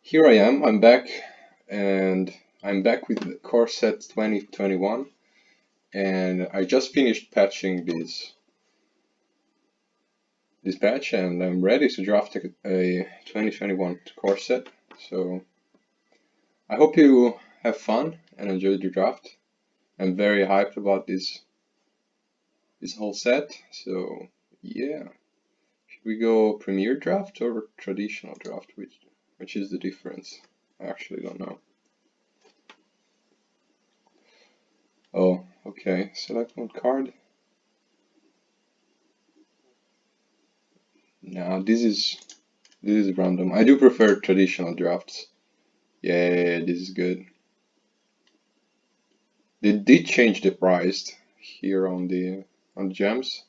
Here I am, I'm back, and I'm back with the Core Set 2021, and I just finished patching this patch, and I'm ready to draft a 2021 Core Set. So I hope you have fun and enjoy the draft. I'm very hyped about this whole set. So yeah, should we go Premier Draft or Traditional Draft? Which is the difference? I actually don't know. Oh, okay. Select one card. No, this is random. I do prefer traditional drafts. Yeah, this is good. They did change the price here on the gems.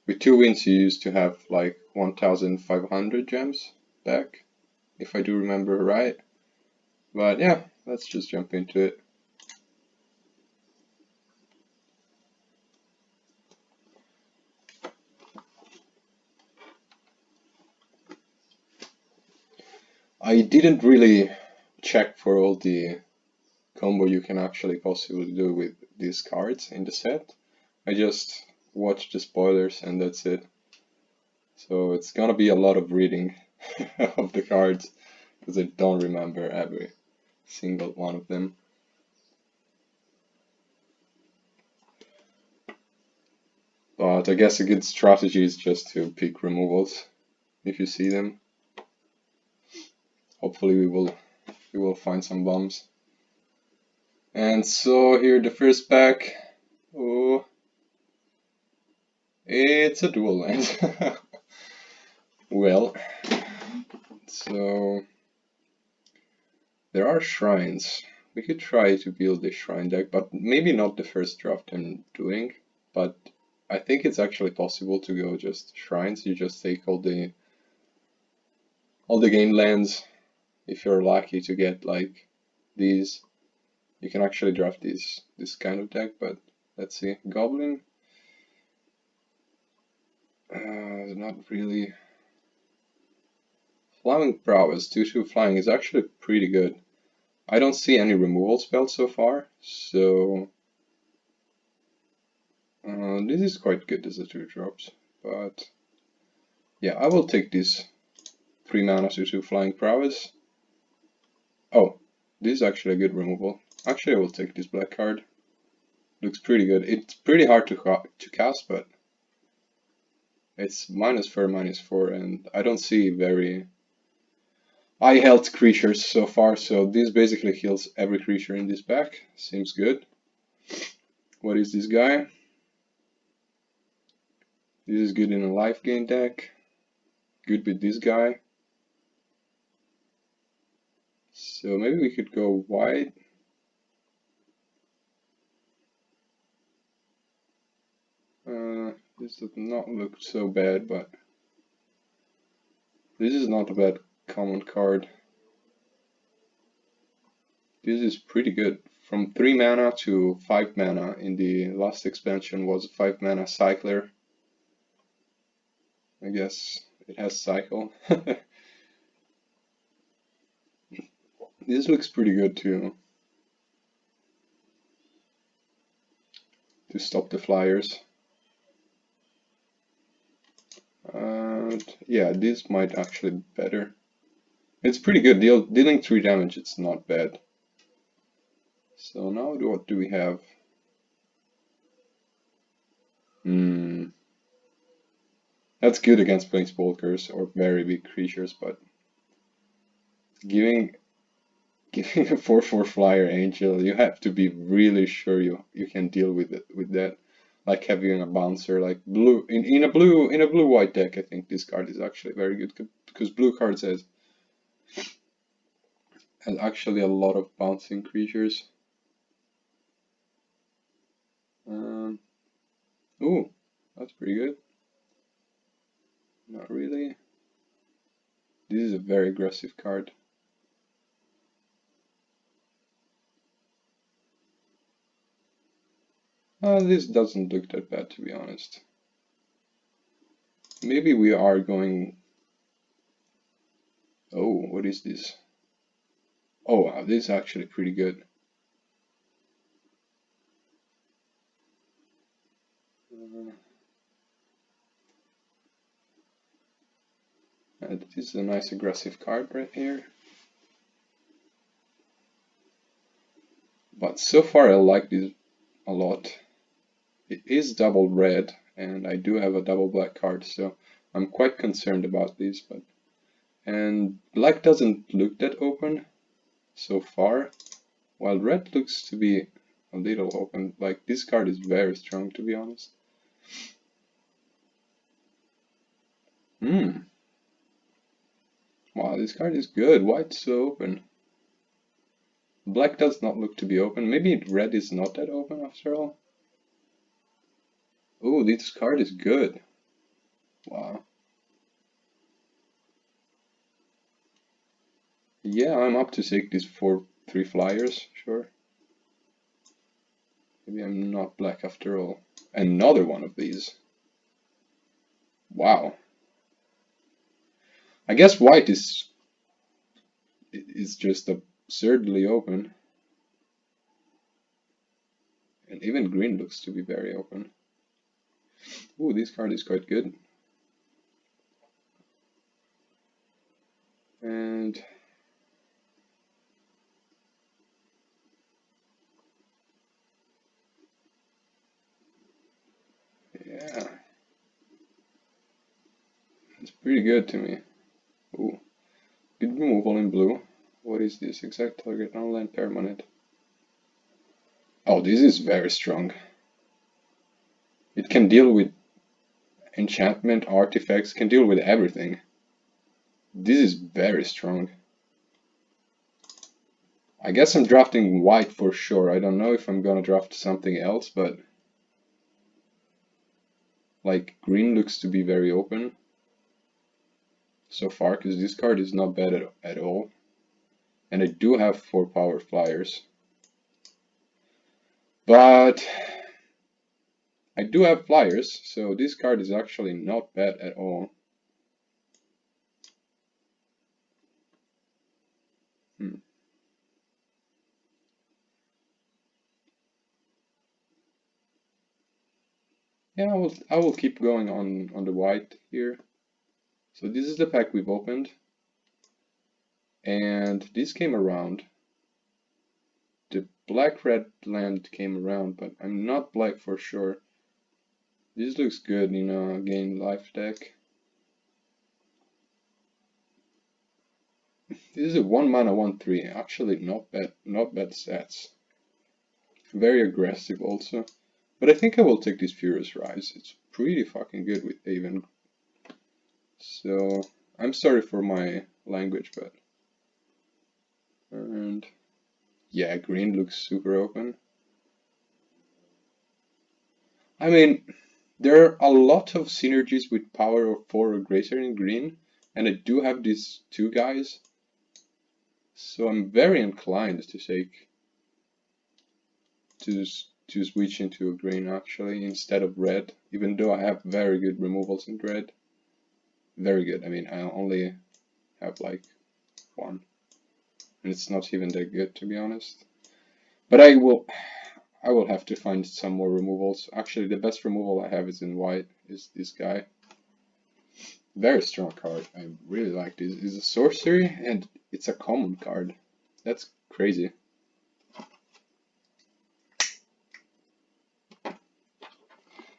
With 2 wins, you used to have like 1,500 gems back, if I do remember right. But yeah, let's just jump into it. I didn't really check for all the combo you can actually possibly do with these cards in the set. I just watched the spoilers and that's it. So it's gonna be a lot of reading of the cards because I don't remember every single one of them. But I guess a good strategy is just to pick removals if you see them. Hopefully we will find some bombs. And so here the first pack. Oh, it's a dual land. Well, so there are shrines. We could try to build a shrine deck, but maybe not the first draft I'm doing. But I think it's actually possible to go just shrines. You just take all the game lands. If you're lucky to get like these, you can actually draft this kind of deck. But let's see, Goblin. Not really. Flying Prowess, 2/2 flying is actually pretty good. I don't see any removal spells so far, so this is quite good as a 2 drops. But yeah, I will take this 3 mana 2/2 flying prowess. Oh, this is actually a good removal. Actually, I will take this black card. Looks pretty good. It's pretty hard to cast, but it's -4/-4, and I don't see very high health creatures so far, so this basically heals every creature in this pack. Seems good. What is this guy? This is good in a life gain deck. Good with this guy. So maybe we could go white. This does not look so bad, but this is not a bad common card. This is pretty good. From 3 mana to 5 mana in the last expansion was a 5 mana cycler. I guess it has cycle. This looks pretty good too. To stop the flyers. Yeah, this might actually be better. It's pretty good. Dealing 3 damage, it's not bad. So now what do we have? That's good against planeswalkers or very big creatures, but giving a 4/4 flyer angel, you have to be really sure you can deal with that. Like having a bouncer, like blue in a blue white deck. I think this card is actually very good because blue cards has actually a lot of bouncing creatures. Ooh, that's pretty good. Not really. This is a very aggressive card. This doesn't look that bad, to be honest. Maybe we are going... Oh, what is this? Oh wow, this is actually pretty good. And this is a nice aggressive card right here. But so far I like this a lot. It is double red, and I do have a double black card, so I'm quite concerned about this. And black doesn't look that open so far, while red looks to be a little open. Like, this card is very strong, to be honest. Wow, this card is good. White's so open. Black does not look to be open. Maybe red is not that open after all. Oh, this card is good. Wow. Yeah, I'm up to take this for 3 flyers, sure. Maybe I'm not black after all. Another one of these. Wow. I guess white is just absurdly open. And even green looks to be very open. Ooh, this card is quite good. And yeah, it's pretty good to me. Ooh, good removal in blue. What is this? Exact target online permanent. Oh, this is very strong. It can deal with enchantment, artifacts, can deal with everything. This is very strong. I guess I'm drafting white for sure. I don't know if I'm gonna draft something else, but like green looks to be very open so far, because this card is not bad at all. And I do have 4 power flyers. But I do have flyers, so this card is actually not bad at all. Yeah, I will keep going on the white here. So this is the pack we've opened. And this came around. The black-red land came around, but I'm not black for sure. This looks good in a gain life deck. This is a 1 mana 1/3. Actually not bad stats. Very aggressive also. But I think I will take this Furious Rise. It's pretty fucking good with Haven. So I'm sorry for my language, but and yeah, green looks super open. I mean, there are a lot of synergies with power of 4 or greater in green, and I do have these 2 guys, so I'm very inclined to take to switch into a green actually instead of red, even though I have very good removals in red. Very good. I mean, I only have like 1, and it's not even that good to be honest. But I will have to find some more removals. Actually, the best removal I have is in white, is this guy. Very strong card. I really like this. It's a sorcery and it's a common card. That's crazy.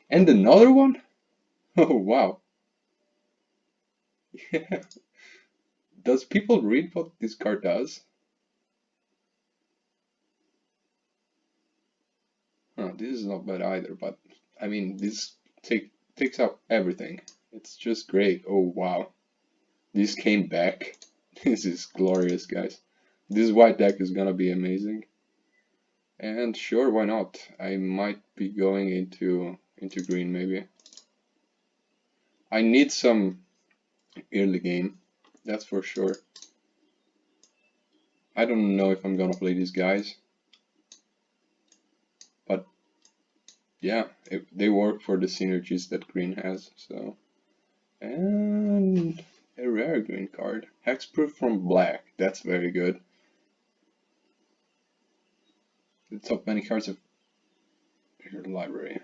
And another one? Oh wow. Yeah. Does people read what this card does? Huh, this is not bad either, but I mean this takes up everything. It's just great. Oh wow. This came back. This is glorious, guys. This white deck is gonna be amazing. And sure, why not? I might be going into green maybe. I need some early game, that's for sure. I don't know if I'm gonna play these guys, but yeah, they work for the synergies that green has. So, and a rare green card, hexproof from black. That's very good. the top many cards of your library.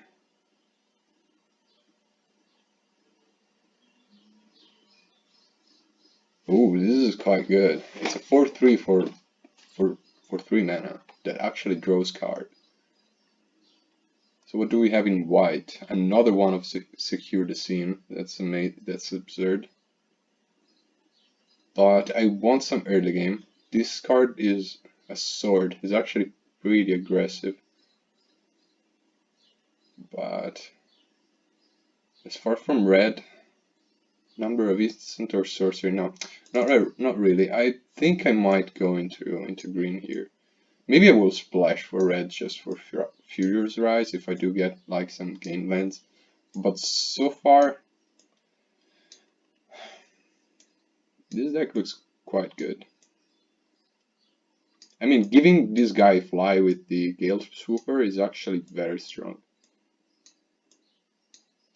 Ooh, this is quite good. It's a 4/3 for 3 mana that actually draws card. So what do we have in white? Another one of Secure the Scene. That's absurd. But I want some early game. This card is a sword. It's actually pretty aggressive. But it's far from red. Number of instant or sorcery? No, not really. I think I might go into green here. Maybe I will splash for red just for Furious Rise if I do get like some game lands. But so far, this deck looks quite good. I mean, giving this guy fly with the Gale Swooper is actually very strong.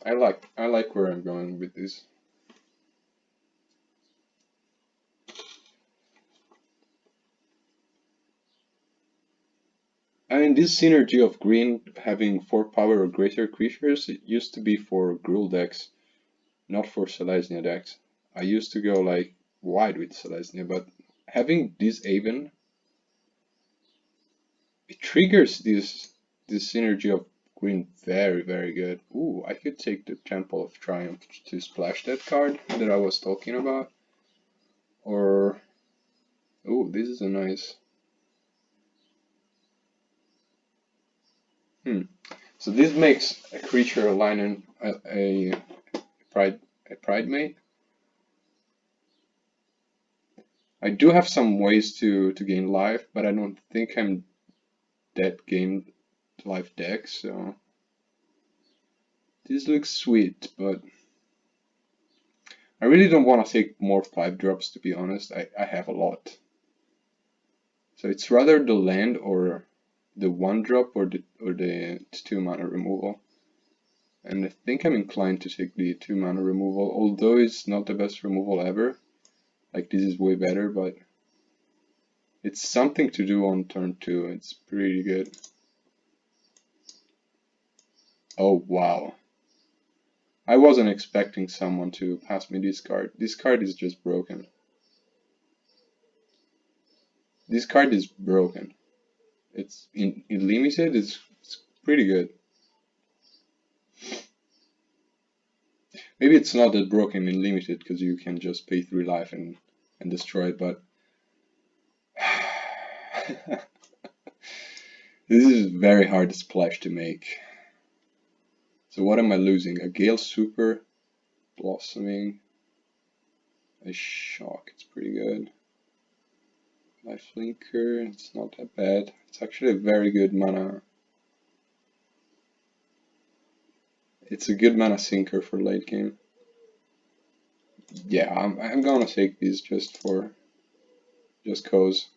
I like where I'm going with this. I mean, this synergy of green having 4 power or greater creatures, it used to be for Gruul decks, not for Selesnya decks. I used to go like wide with Selesnya, but having this Aven, it triggers this synergy of green very good. Ooh, I could take the Temple of Triumph to splash that card that I was talking about. Or, ooh, this is a nice. So this makes a creature align a Pridemate. I do have some ways to gain life, but I don't think I'm that gain life deck, so this looks sweet, but I really don't want to take more 5-drops, to be honest. I have a lot. So it's rather the land or the 1-drop or the 2 mana removal. And I think I'm inclined to take the 2 mana removal, although it's not the best removal ever. Like, this is way better, but it's something to do on turn 2. It's pretty good. Oh, wow. I wasn't expecting someone to pass me this card. This card is just broken. This card is broken. It's in limited, it's pretty good. Maybe it's not that broken in limited because you can just pay 3 life and destroy it, but this is very hard to splash to make. So what am I losing? A Gale Super, Blossoming, a Shock, it's pretty good. Lifelinker, it's not that bad. It's actually a very good mana. It's a good mana sinker for late game. Yeah, I'm gonna take these just cause.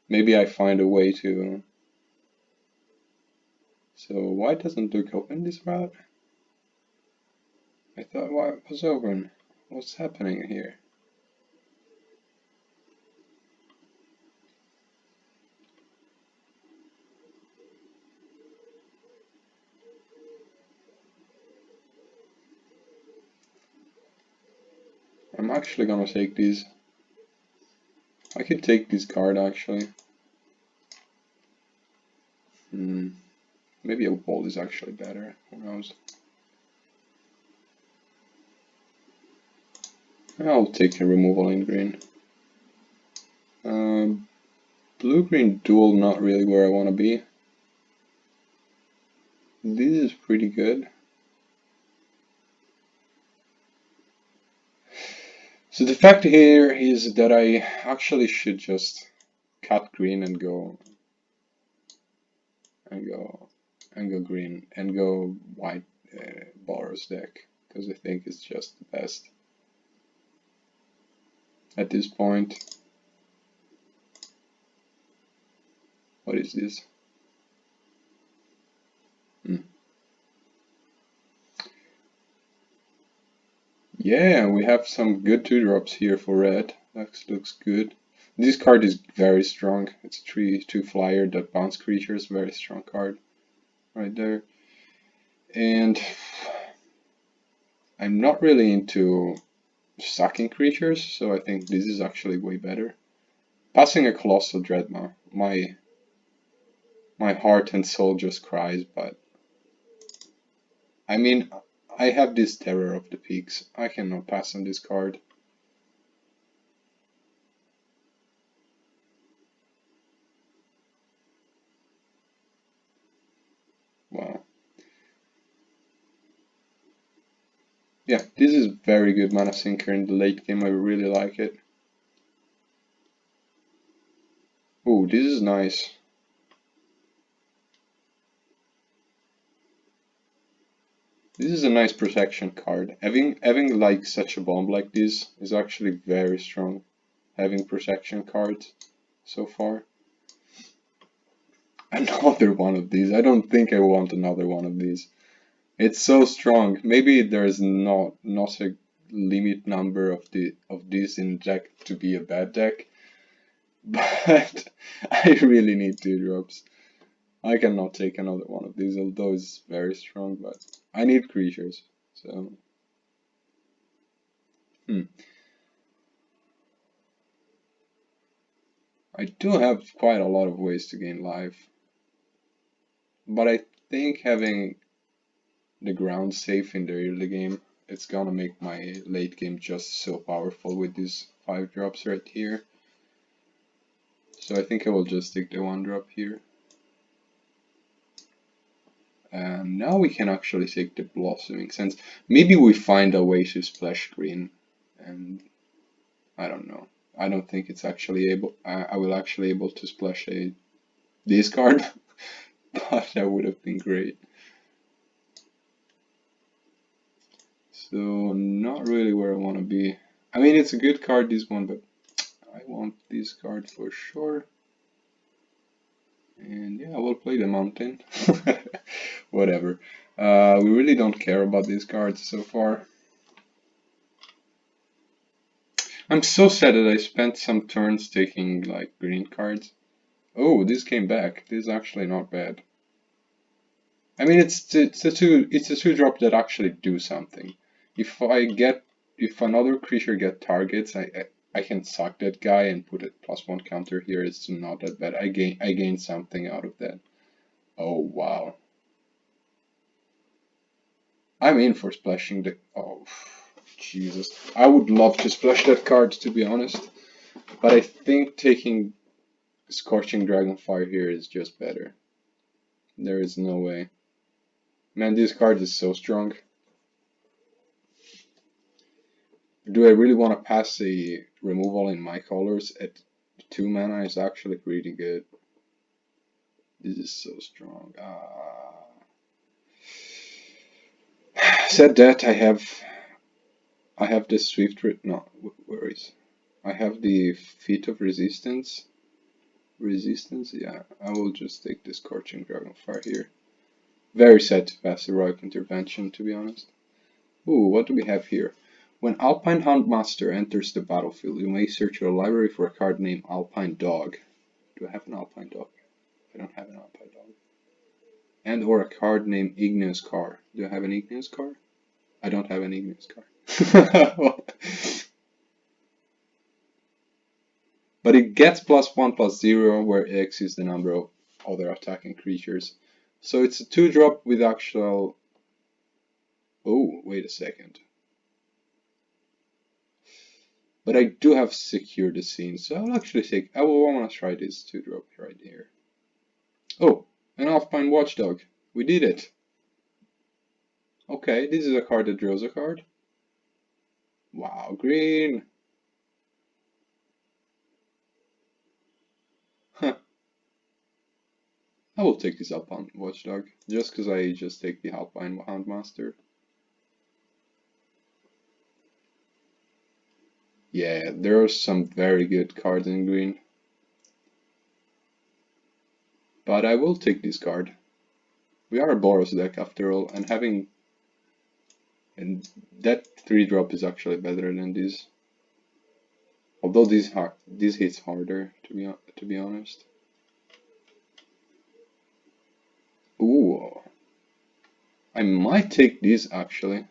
Maybe I find a way to. So why doesn't Duke open this route? I thought why it was open. What's happening here? I'm actually gonna take these. I could take this card actually. Maybe a wall is actually better. Who knows? I'll take a removal in green. Blue-green duel, not really where I want to be. This is pretty good. So the fact here is that I actually should just cut green and go green and go white Boros deck because I think it's just the best at this point. What is this? Yeah, we have some good 2-drops here for red. That looks good. This card is very strong. It's a 3/2 flyer that bounce creatures. Very strong card right there. And I'm not really into sucking creatures, so I think this is actually way better. Passing a Colossal Dreadma, my heart and soul just cries, but I mean, I have this Terror of the Peaks. I cannot pass on this card. Wow. Yeah, this is very good mana sinker in the late game. I really like it. Oh, this is nice. This is a nice protection card. Having like such a bomb like this is actually very strong. Having protection cards so far. Another one of these. I don't think I want another one of these. It's so strong. Maybe there's not a limit number of these in deck to be a bad deck, but I really need 2-drops. I cannot take another one of these, although it's very strong, but I need creatures. So I do have quite a lot of ways to gain life, but I think having the ground safe in the early game, it's gonna make my late game just so powerful with these 5-drops right here. So I think I will just take the 1-drop here. And now we can actually take the Blossoming Sands. Maybe we find a way to splash green, and I don't know. I don't think it's actually able. I will actually able to splash this card, but that would have been great. So not really where I want to be. I mean, it's a good card, this one, but I want this card for sure. And yeah, I will play the mountain. Whatever. We really don't care about these cards so far. I'm so sad that I spent some turns taking like green cards. Oh, this came back. This is actually not bad. I mean, it's a 2-drop that actually do something. If another creature get targets, I can suck that guy and put a +1 counter here. It's not that bad. I gain something out of that. Oh wow. I'm in for splashing the. Oh, Jesus. I would love to splash that card, to be honest. But I think taking Scorching Dragonfire here is just better. There is no way. Man, this card is so strong. Do I really want to pass a removal in my colors at 2 mana? Is actually pretty good. This is so strong. Said that, I have the Swift. No, where is? I have the Feat of Resistance. Resistance, yeah. I will just take the Scorching Dragonfire here. Very sad to pass Heroic Intervention, to be honest. Ooh, what do we have here? When Alpine Huntmaster enters the battlefield, you may search your library for a card named Alpine Dog. Do I have an Alpine Dog? I don't have an Alpine Dog. And or a card named Igneous Car. Do I have an Igneous Car? I don't have an Igneous Car. But it gets +1/+0, where X is the number of other attacking creatures. So it's a 2-drop with actual... Oh, wait a second. But I do have Secure the Scene, so I'll actually take... I will want to try this 2-drop right here. Oh, an Alpine Watchdog. We did it. Okay, this is a card that draws a card. Wow, green. Huh. I will take this Alpine Watchdog, just because I just take the Alpine Houndmaster. Yeah, there are some very good cards in green. But I will take this card. We are a Boros deck after all, and that 3-drop is actually better than this. Although this hits harder, to be honest. Ooh, I might take this actually.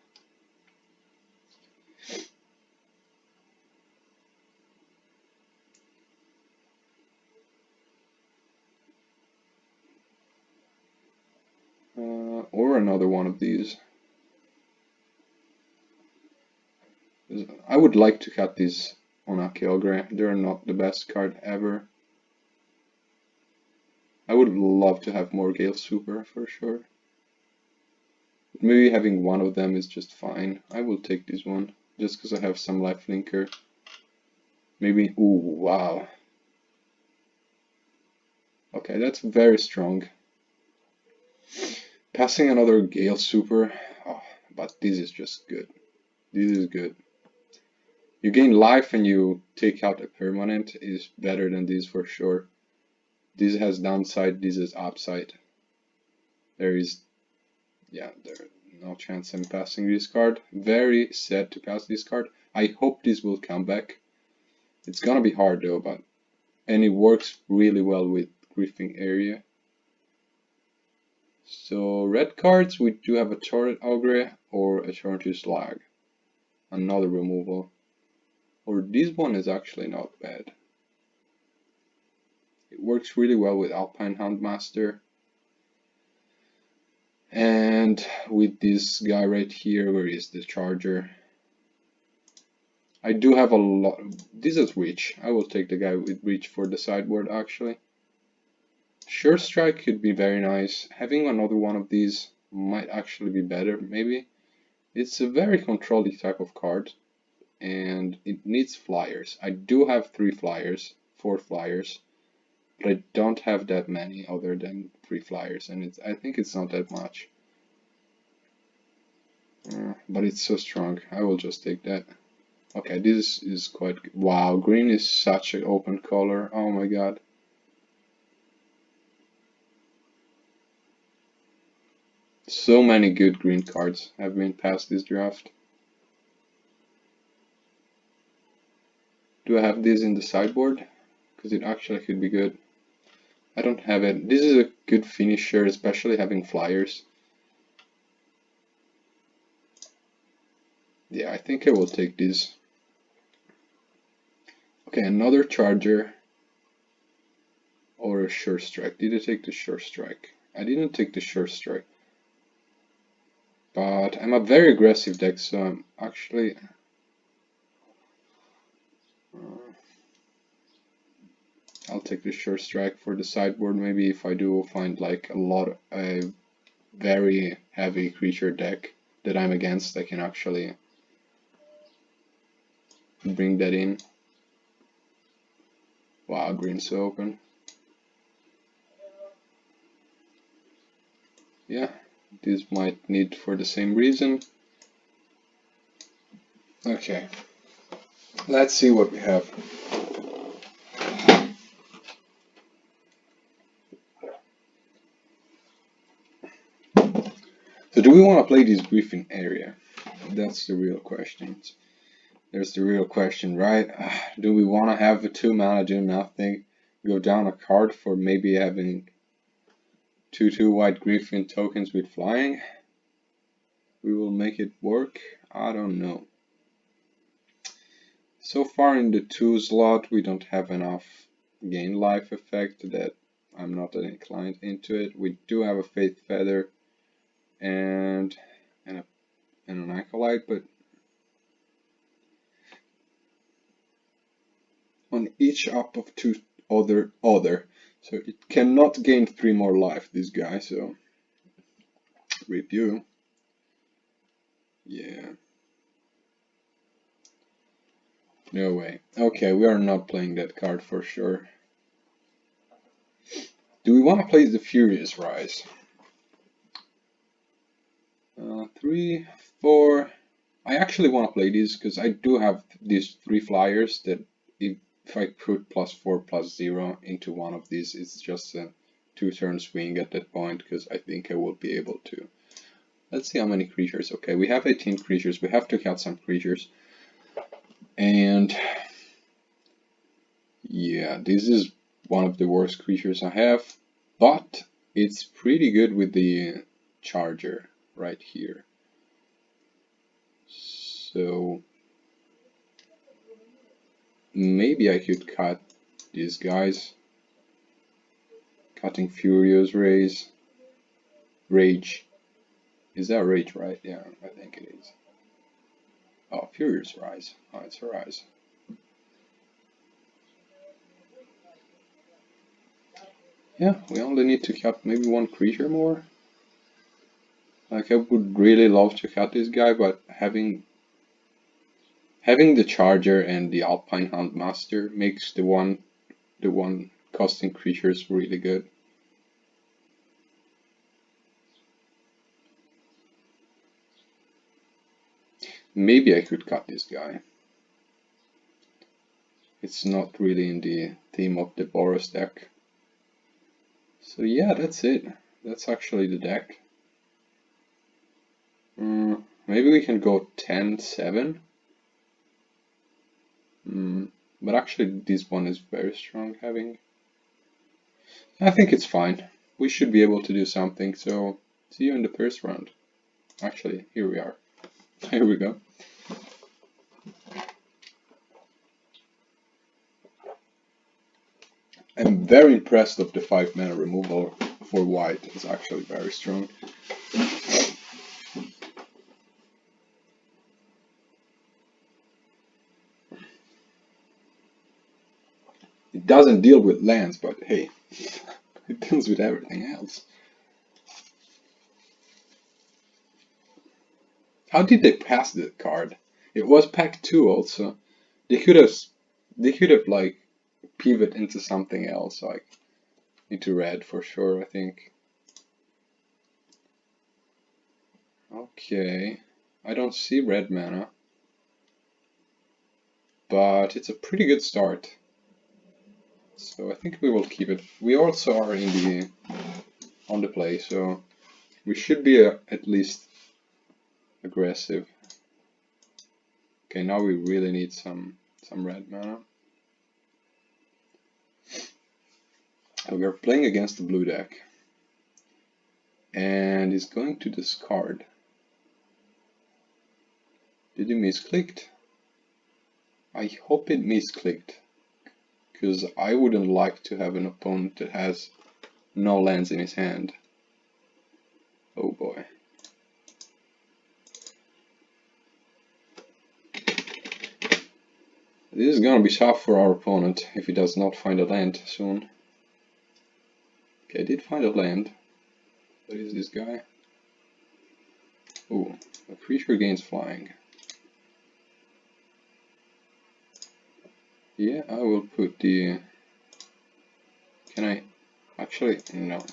Or another one of these. I would like to cut these on Akiogre. They're not the best card ever. I would love to have more Gale Super for sure. Maybe having one of them is just fine. I will take this one, just because I have some life linker. Maybe, ooh, wow. Okay, that's very strong. Passing another Gale Super, oh, but this is just good. This is good. You gain life and you take out a permanent is better than this for sure. This has downside, this is upside. There is, yeah, there no chance I'm passing this card. Very sad to pass this card. I hope this will come back. It's gonna be hard though, but and it works really well with Griffing area. So red cards, we do have a Turret Ogre or a Torrential Slag. Another removal. Or this one is actually not bad. It works really well with Alpine Houndmaster. And with this guy right here, where is the Charger? I do have a lot. This is Reach. I will take the guy with Reach for the sideboard actually. Sure Strike could be very nice. Having another one of these might actually be better, maybe. It's a very controlling type of card, and it needs flyers. I do have 3 flyers, 4 flyers, but I don't have that many other than 3 flyers, and I think it's not that much. But it's so strong. I will just take that. Okay, this is quite good. Wow, green is such an open color. Oh my god. So many good green cards have been passed this draft. Do I have this in the sideboard? Because it actually could be good. I don't have it. This is a good finisher, especially having flyers. Yeah, I think I will take this. Okay, another Charger or a Sure Strike. Did I take the Sure Strike? I didn't take the Sure Strike. But I'm a very aggressive deck, so I'm actually... I'll take the Sure Strike for the sideboard. Maybe if I do find like a very heavy creature deck that I'm against, I can actually bring that in. Wow, green's so open. Yeah, this might need for the same reason. Okay, let's see what we have. So do we want to play this Griffin area? That's the real question. There's the real question, right? Do we want to have a 2-mana do nothing, go down a card for maybe having 2/2 white Griffin tokens with flying? We will make it work? I don't know. So far in the 2 slot we don't have enough gain life effect that I'm not that inclined into it. We do have a Faith Feather and an Acolyte, but on each up of 2 other, so it cannot gain 3 more life, this guy, so rip you. Yeah. No way. Okay, we are not playing that card for sure. Do we want to play the Furious Rise? 3, 4. I actually want to play these because I do have these 3 flyers that if I put +4/+0 into one of these, it's just a 2-turn swing at that point because I think I will be able to. Let's see how many creatures. Okay, we have 18 creatures. We have to count some creatures. And Yeah, this is one of the worst creatures I have, but it's pretty good with the charger right here. So maybe I could cut these guys. Cutting Furious Rage. Is that Rage, right? Yeah, I think it is. Oh, Furious Rise. Oh, it's a Rise. Yeah, we only need to cut maybe one creature more. Like, I would really love to cut this guy, but having the Charger and the Alpine Houndmaster makes the one costing creatures really good. Maybe I could cut this guy. It's not really in the theme of the Boros deck. So yeah, that's it. That's actually the deck. Maybe we can go 10-7. But actually this one is very strong having. I think it's fine. We should be able to do something, so see you in the first round. Actually, here we are. Here we go. I'm very impressed of the 5-mana removal for white. It's actually very strong. It doesn't deal with lands, but hey, it deals with everything else. How did they pass that card? It was pack 2 also. They could have like pivot into something else, like into red for sure, I think. Okay, I don't see red mana, but it's a pretty good start. So I think we will keep it. We also are on the play, so we should be at least aggressive. Okay, now we really need some red mana. And we're playing against the blue deck, and he's going to discard. Did he misclicked? I hope it misclicked, because I wouldn't like to have an opponent that has no lands in his hand. Oh boy. This is gonna be tough for our opponent if he does not find a land soon. Okay, I did find a land. What is this guy? Oh, a creature gains flying. Yeah, I will put the... Can I? Actually, no.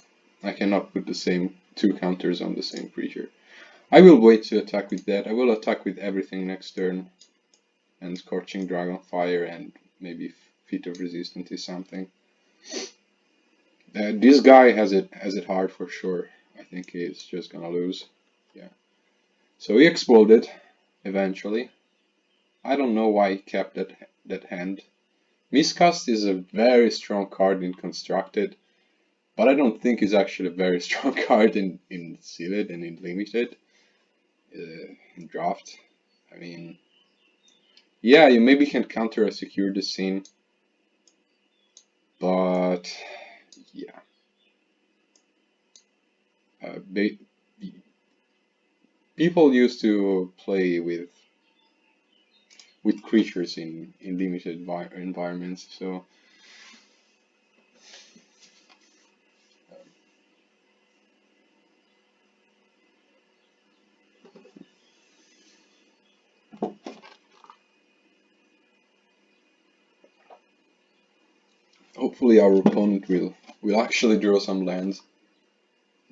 I cannot put the same 2 counters on the same creature. I will wait to attack with that. I will attack with everything next turn. And Scorching Dragonfire and maybe Feat of Resistance is something. This guy has it hard for sure. I think he's just gonna lose. Yeah. So he exploded eventually. I don't know why he kept that hand. Miscast is a very strong card in Constructed, but I don't think it's actually a very strong card in Sealed and in Limited. In Draft. I mean, yeah, you maybe can counter a Secure the Scene, but yeah. People used to play with creatures in limited environments, so hopefully our opponent will actually draw some lands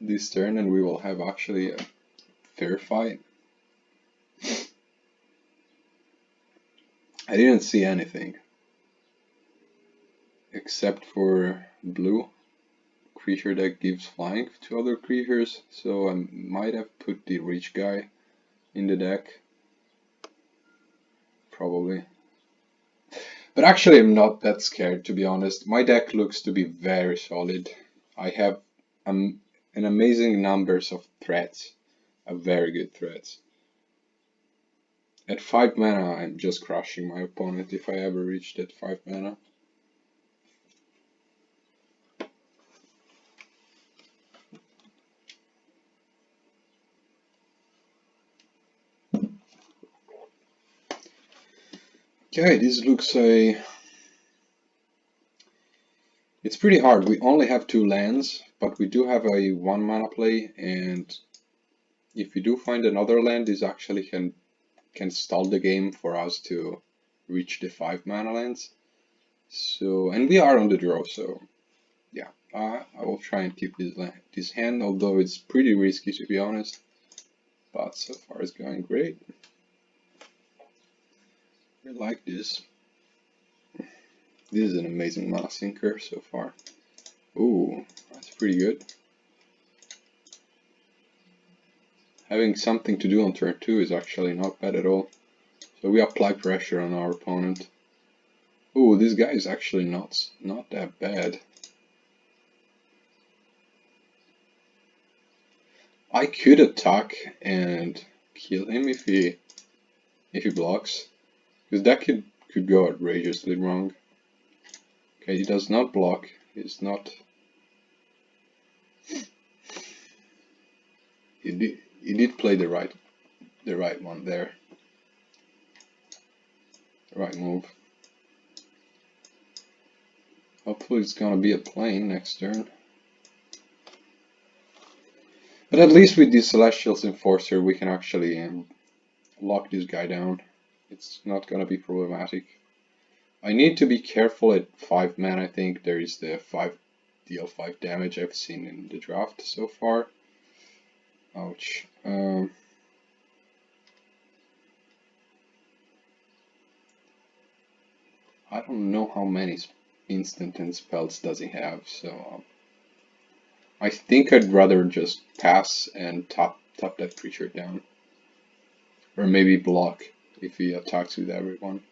this turn, and we will have actually a fair fight. I didn't see anything except for blue creature that gives flying to other creatures, so I might have put the reach guy in the deck, probably. But actually, I'm not that scared, to be honest. My deck looks to be very solid. I have an amazing numbers of threats, a very good threats. At 5 mana, I'm just crushing my opponent if I ever reach that 5 mana. Okay, this looks a... It's pretty hard. We only have 2 lands, but we do have a 1 mana play, and if we do find another land, this actually can stall the game for us to reach the 5 mana lands. So, and we are on the draw, so yeah, I will try and keep this hand, although it's pretty risky to be honest. But so far it's going great. I like this. This is an amazing mana sinker so far. Ooh, that's pretty good. Having something to do on turn 2 is actually not bad at all. So we apply pressure on our opponent. Ooh, this guy is actually not that bad. I could attack and kill him if he blocks, because that could go outrageously wrong. Okay, he does not block. He's not. He did play the right one there. The right move. Hopefully it's gonna be a plane next turn. But at least with this Celestial's Enforcer we can actually lock this guy down. It's not gonna be problematic. I need to be careful at 5 mana. I think there is the deal 5 damage I've seen in the draft so far. Ouch. I don't know how many instant and spells does he have, so I think I'd rather just pass and top that creature down. Or maybe block if he attacks with everyone.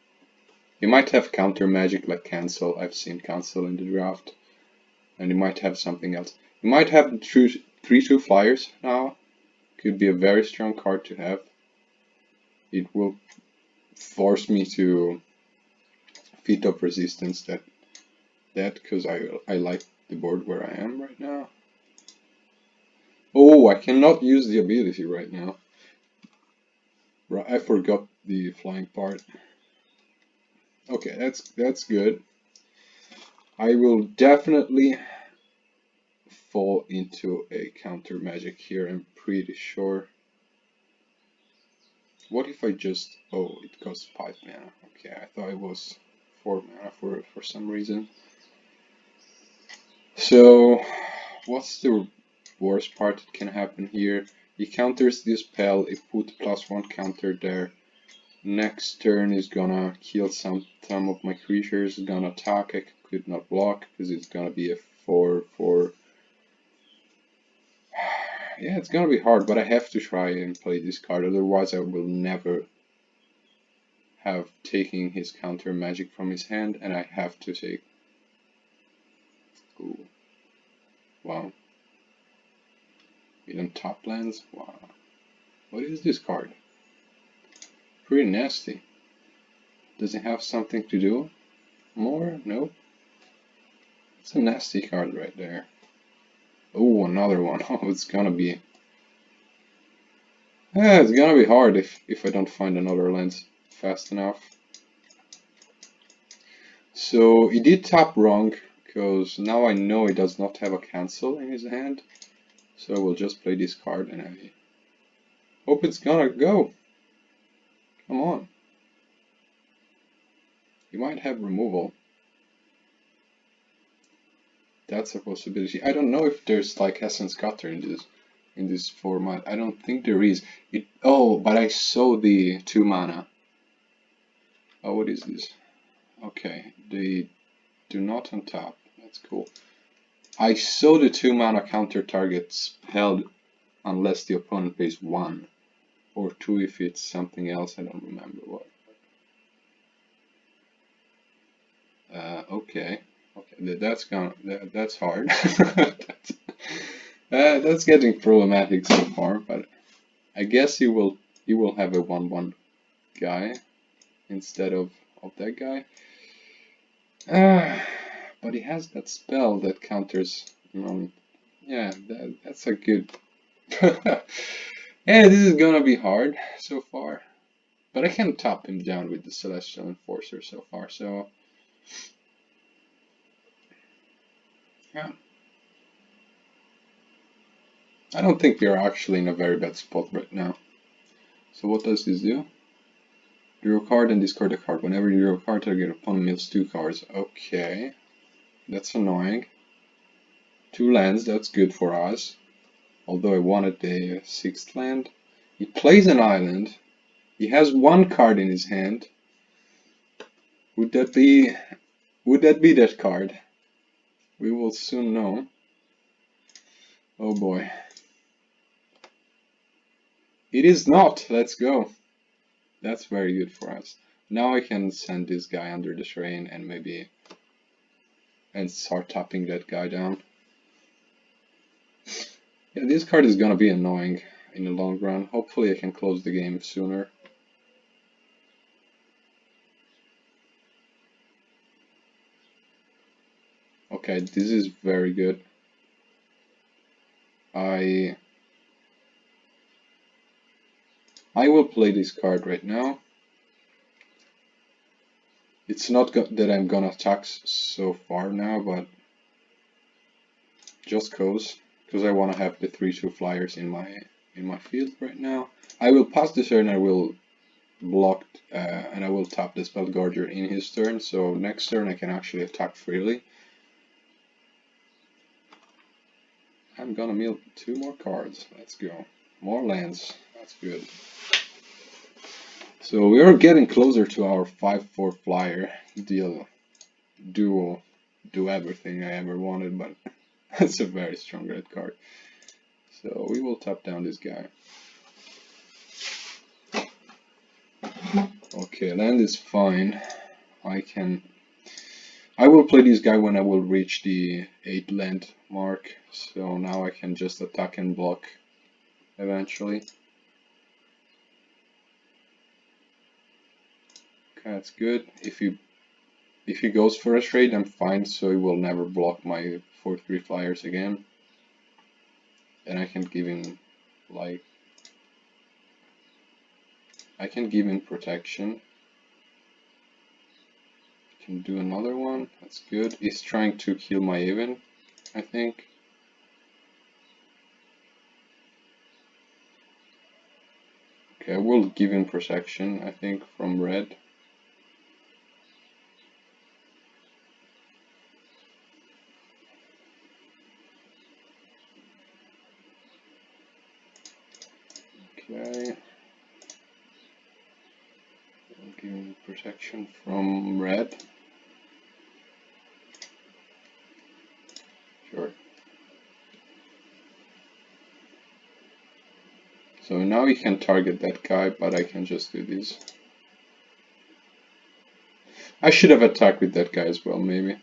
He might have counter magic like cancel. I've seen cancel in the draft. And he might have something else. He might have 3/2 flyers now. Could be a very strong card to have. It will force me to feat of resistance that because I like the board where I am right now. Oh, I cannot use the ability right now. I forgot the flying part. Okay, that's good. I will definitely fall into a counter magic here, I'm pretty sure. What if I just... Oh, it costs 5 mana. Okay, I thought it was 4 mana for some reason. So, what's the worst part that can happen here? He counters this spell, it put +1 counter there. Next turn is gonna kill some of my creatures, gonna attack, I could not block because it's gonna be a 4/4. Yeah, it's gonna be hard, but I have to try and play this card, otherwise I will never have taken his counter magic from his hand, and I have to take... Ooh. Wow. Even top lands? Wow. What is this card? Pretty nasty. Does it have something to do more? Nope. It's a nasty card right there. Oh, another one. Oh, it's gonna be... it's gonna be hard if I don't find another lens fast enough. So he did tap wrong, because now I know he does not have a cancel in his hand. So I will just play this card and I hope it's gonna go. Come on. He might have removal. That's a possibility. I don't know if there's like Essence Cutter in this format. I don't think there is. Oh, but I saw the 2 mana. Oh, what is this? Okay, they do not untap. That's cool. I saw the 2 mana counter targets held unless the opponent pays 1 or 2 if it's something else. I don't remember what. Okay. Okay, that's hard. That's getting problematic so far, but I guess he will have a 1/1 guy instead of that guy. But he has that spell that counters. Yeah, that's a good. Yeah, this is gonna be hard so far, but I can top him down with the Celestial Enforcer so far. So yeah, I don't think we are actually in a very bad spot right now. So what does this do? Draw a card and discard a card. Whenever you draw a card, target opponent mills 2 cards. Okay, that's annoying. 2 lands, that's good for us. Although I wanted the 6th land. He plays an island. He has 1 card in his hand. Would that be that card? We will soon know. Oh boy. It is not. Let's go. That's very good for us. Now I can send this guy under the terrain and maybe start tapping that guy down. Yeah, this card is gonna be annoying in the long run. Hopefully I can close the game sooner. Okay, this is very good. I will play this card right now. It's not that I'm gonna attack so far now, but just cause I want to have the 3/2 flyers in my field right now. I will pass the turn. I will block and I will tap the Spell Guardian in his turn. So next turn I can actually attack freely. I'm gonna mill 2 more cards. Let's go. More lands. That's good. So we are getting closer to our 5/4 flyer deal. Duo. Do everything I ever wanted, but it's a very strong red card. So we will tap down this guy. Okay, land is fine. I will play this guy when I will reach the 8 land mark. So now I can just attack and block eventually. Okay, that's good. If he goes for a trade, I'm fine, so he will never block my 4/3 flyers again. And I can give him like protection. Can do another one. That's good. He's trying to kill my Even, I think. Okay, I will give him protection, I think, from red. Okay. I'll give him protection from red. Sure. So now he can target that guy, but I can just do this. I should have attacked with that guy as well, maybe.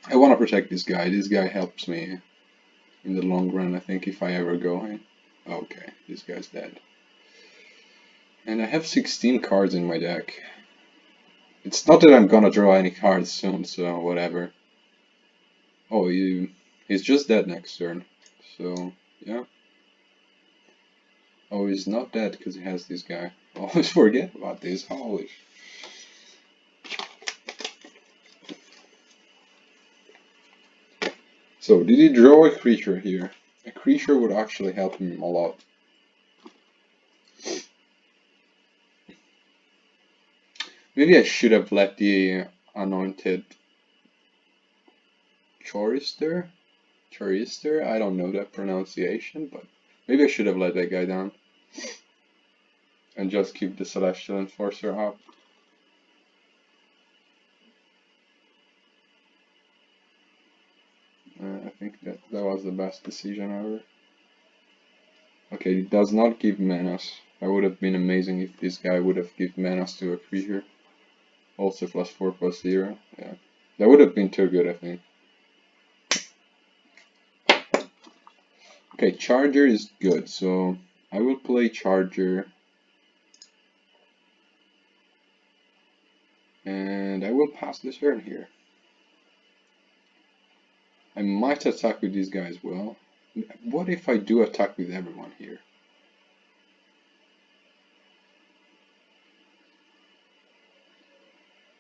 I want to protect this guy. This guy helps me in the long run, I think, if I ever go in. Okay, this guy's dead. And I have 16 cards in my deck. It's not that I'm gonna draw any cards soon, so whatever. Oh, he's just dead next turn. So, yeah. Oh, he's not dead because he has this guy. I always forget about this. Holy. So, did he draw a creature here? A creature would actually help him a lot. Maybe I should have let the anointed Chorister? Chorister? I don't know that pronunciation, but maybe I should have let that guy down. And just keep the Celestial Enforcer up. I think that was the best decision ever. Okay, it does not give manas. That would have been amazing if this guy would have given manas to a creature. Also +4/+0. Yeah, that would have been too good, I think. Okay, Charger is good, so I will play Charger. And I will pass this turn here. I might attack with these guys well. What if I do attack with everyone here?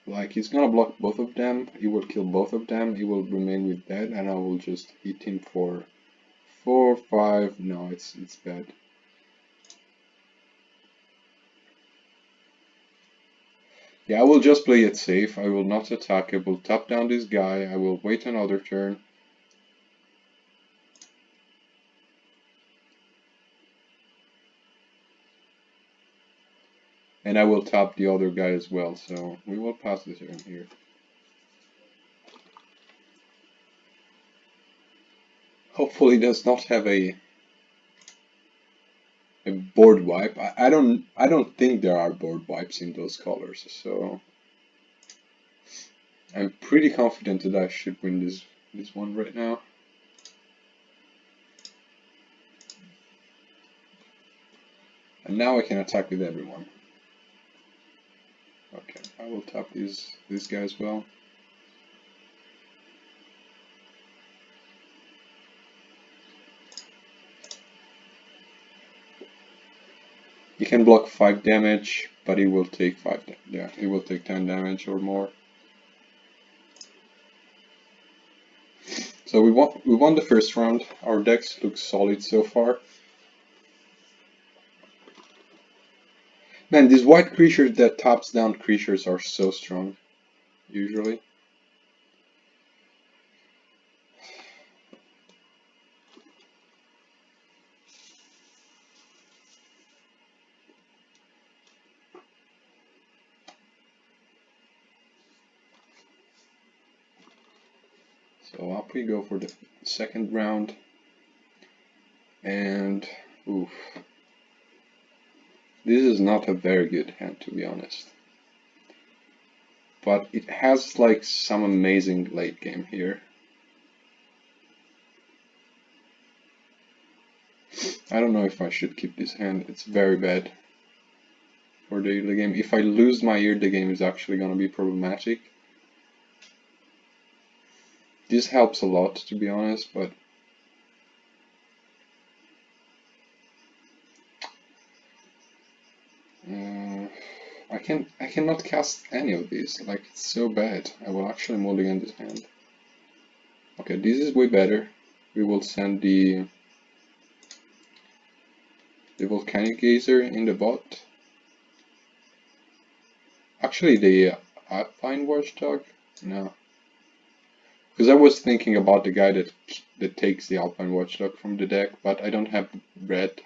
Like, he's gonna block both of them, he will kill both of them, he will remain with that, and I will just hit him for 4, 5, no, it's bad. Yeah, I will just play it safe, I will not attack, I will tap down this guy, I will wait another turn. And I will tap the other guy as well, so we will pass the turn here. Hopefully does not have a board wipe. I don't think there are board wipes in those colors, so I'm pretty confident that I should win this one right now. And now I can attack with everyone. Okay, I will tap this guy as well. He can block 5 damage, but he will take 5. Yeah, he will take 10 damage or more. So we won the first round. Our decks look solid so far. Man, these white creatures that taps down creatures are so strong, usually. So up we go for the second round. And oof. This is not a very good hand, to be honest. But it has like some amazing late game here. I don't know if I should keep this hand. It's very bad for the early game. If I lose my early game, is actually gonna be problematic. This helps a lot, to be honest, but I cannot cast any of these. Like, it's so bad. I will actually mulligan this hand. Okay, this is way better. We will send the Volcanic Gazer in the bot. Actually, the Alpine Watchdog? No. Because I was thinking about the guy that takes the Alpine Watchdog from the deck, but I don't have red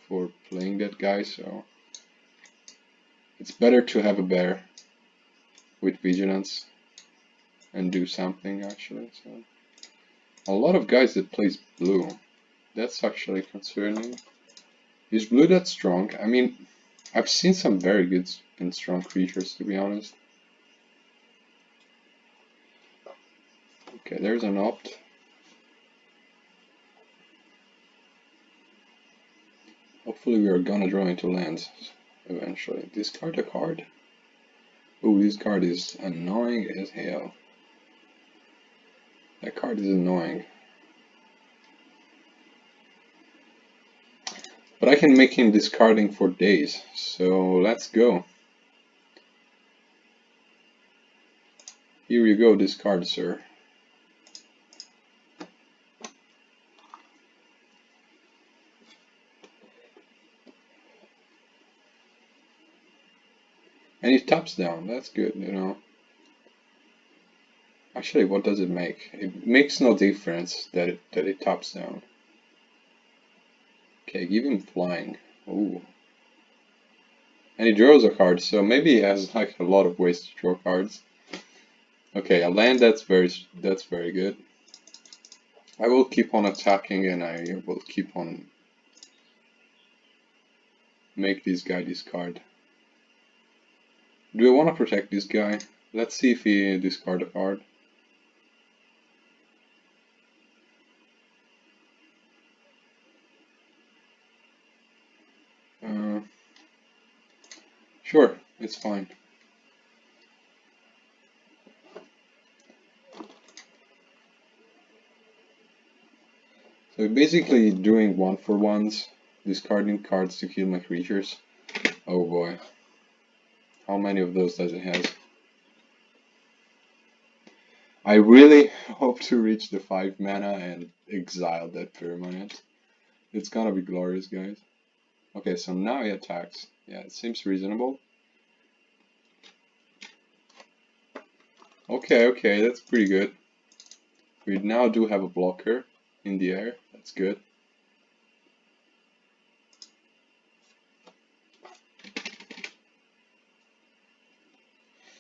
for playing that guy, so it's better to have a bear with Vigilance and do something, actually. So a lot of guys that plays blue. That's actually concerning. Is blue that strong? I mean, I've seen some very good and strong creatures, to be honest. Okay, there's an opt. Hopefully we are gonna draw into lands eventually. Discard a card. Oh, this card is annoying as hell. That card is annoying. But I can make him discarding for days, so let's go. Here you go, discard, sir. And he taps down, that's good, you know. Actually, what does it make? It makes no difference that it taps down. Okay, give him flying. Ooh. And he draws a card, so maybe he has like a lot of ways to draw cards. Okay, a land that's very good. I will keep on attacking and I will keep on make this guy discard. Do I want to protect this guy? Let's see if he discard a card. Sure, it's fine. So basically doing 1-for-1s, discarding cards to kill my creatures. Oh boy. How many of those does it have? I really hope to reach the 5 mana and exile that permanent. It's gonna be glorious, guys. Okay, so now he attacks. Yeah, it seems reasonable. Okay, that's pretty good. We now do have a blocker in the air. That's good.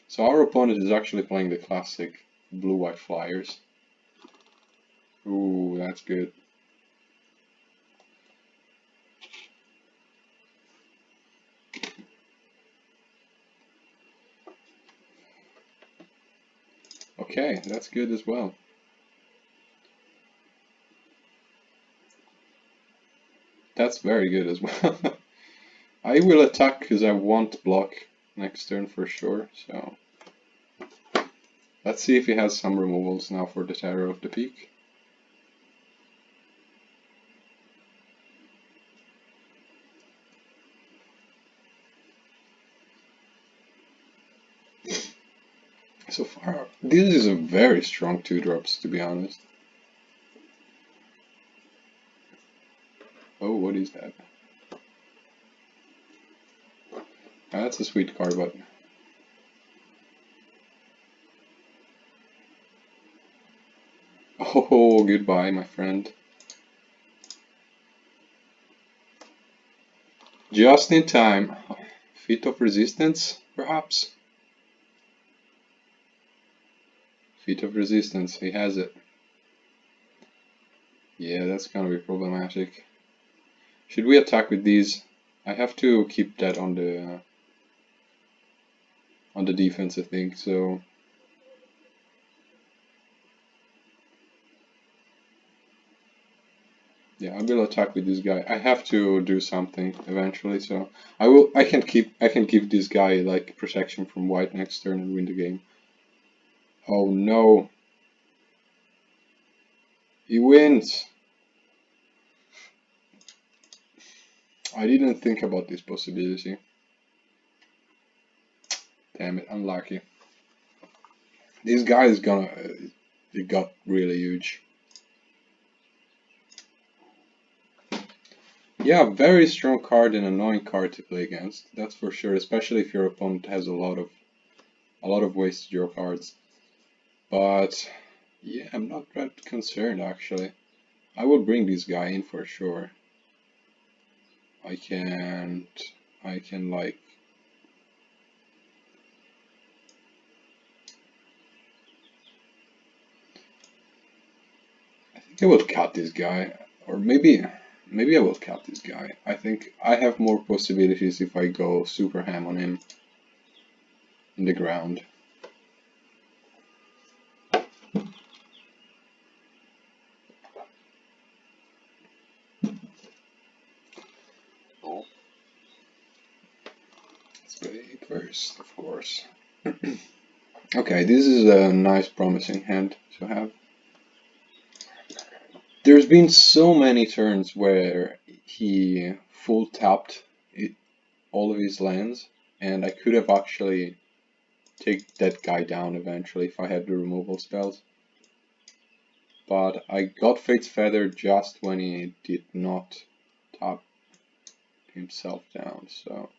So our opponent is actually playing the classic blue-white flyers. Ooh, that's good. Okay, that's good as well. That's very good as well. I will attack because I want block next turn for sure, so let's see if he has some removals now for the Terror of the Peak. So far, this is a very strong 2-drops, to be honest. Oh, what is that? That's a sweet card, but oh, goodbye, my friend. Just in time. Feat of Resistance, perhaps? Feat of Resistance, he has it. Yeah, that's gonna be problematic. Should we attack with these? I have to keep that on the defense, I think, so yeah, I will attack with this guy. I have to do something eventually, so I can give this guy like protection from white next turn and win the game. Oh no. He wins. I didn't think about this possibility. Damn it, unlucky. This guy is gonna it got really huge. Yeah, very strong card and annoying card to play against. That's for sure, especially if your opponent has a lot of ways to draw cards. But yeah, I'm not that concerned actually. I will bring this guy in for sure. I can like I think I will cut this guy, or maybe I will cut this guy. I think I have more possibilities if I go super ham on him in the ground. Oh, let's play it first, of course. Okay, this is a nice promising hand to have. There's been so many turns where he full tapped all of his lands, and I could have actually take that guy down eventually if I had the removal spells. But I got Fate's Feather just when he did not tap himself down, so